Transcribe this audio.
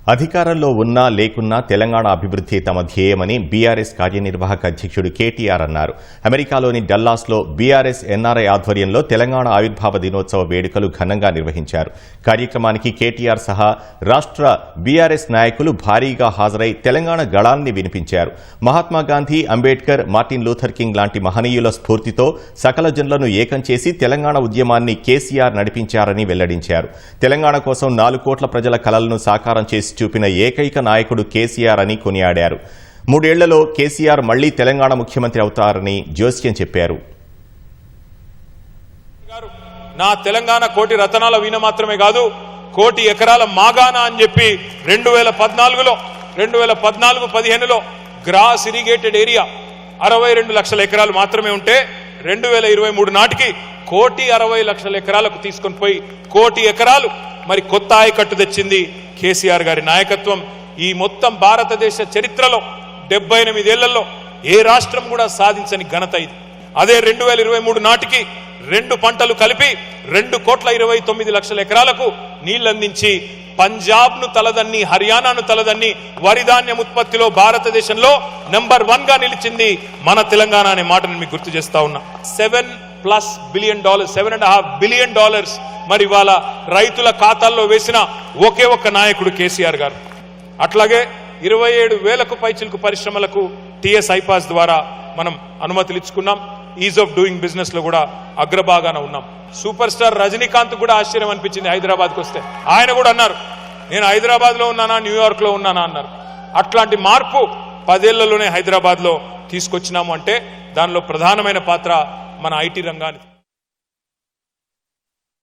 అధికారంలో ఉన్నా లేకున్నా తెలంగాణ అభివృద్ధి తమ ధ్యేయమని బీఆర్ఎస్ కార్యనిర్వాహక అధ్యక్షుడు కేటీఆర్ అన్నారు. అమెరికాలోని డల్లాస్లో బీఆర్ఎస్ ఎన్ఆర్ఐ ఆధ్వర్యంలో తెలంగాణ ఆవిర్భావ దినోత్సవ వేడుకలు ఘనంగా నిర్వహించారు. కార్యక్రమానికి కేటీఆర్ సహా రాష్ట్ర బీఆర్ఎస్ నాయకులు భారీగా హాజరై తెలంగాణ గళాన్ని వినిపించారు. Mahatma Gandhi, Ambedkar, Martin Luther king లాంటి మహనీయుల స్ఫూర్తితో సకల జనులను ఏకం చేసి తెలంగాణ ఉద్యమాన్ని కేసీఆర్ నడిపించారని వెల్లడించారు. తెలంగాణ కోసం 4 కోట్ల ప్రజల కలలను సాకారం చేసి చూపిన ఏకైక నాయకుడు కేసీఆర్ అని కొనియాడారు. 3 ఏళ్లలో కేసీఆర్ మళ్లీ తెలంగాణ ముఖ్యమంత్రి అవుతారని జోస్యం చెప్పారు. నా తెలంగాణ కోటి రతనాల వీణ మాత్రమే కాదు, కోటి ఎకరాల మాగానా అని చెప్పి 2014-15లో గ్రాస్ ఇరిగేటెడ్ ఏరియా 62 లక్షల ఎకరాలు మాత్రమే ఉంటే 2023 నాటికి 1,60,00,000 ఎకరాలకు తీసుకొని పోయి 1 కోటి ఎకరాలు మరి కొత్త ఆయకట్టు తెచ్చింది కేసీఆర్ గారి నాయకత్వం. ఈ మొత్తం భారతదేశ చరిత్రలో 78 ఏళ్లలో ఏ రాష్ట్రం కూడా సాధించని ఘనత ఇది. అదే 2023 నాటికి 2 పంటలు కలిపి 2,29,00,000 ఎకరాలకు నీళ్లందించి పంజాబ్ను తలదన్ని, హర్యానాను తలదన్ని వరిధాన్యం ఉత్పత్తిలో భారతదేశంలో నెంబర్ 1 గా నిలిచింది మన తెలంగాణ అనే మాటను మీకు గుర్తు చేస్తా ఉన్నా. $7+ బిలియన్, $7.5 బిలియన్ మరి ఇవాళ రైతుల ఖాతాల్లో వేసిన ఒకే ఒక్క నాయకుడు కేసీఆర్ గారు. అట్లాగే 27,000కు పైచిలకు పరిశ్రమలకు టీఎస్ ఐపాస్ ద్వారా మనం అనుమతులు ఇచ్చుకున్నాం. ఈజ్ ఆఫ్ డూయింగ్ బిజినెస్ లో కూడా అగ్రభాగాన ఉన్నాం. సూపర్ స్టార్ రజనీకాంత్ కూడా ఆశ్చర్యం అనిపించింది హైదరాబాద్కి వస్తే. ఆయన కూడా అన్నారు, నేను హైదరాబాద్ లో ఉన్నానా, న్యూయార్క్ లో ఉన్నానా అన్నారు. అట్లాంటి మార్పు 10 ఏళ్లలోనే హైదరాబాద్ లో తీసుకొచ్చినాము అంటే దానిలో ప్రధానమైన పాత్ర మన ఐటీ రంగాన్ని.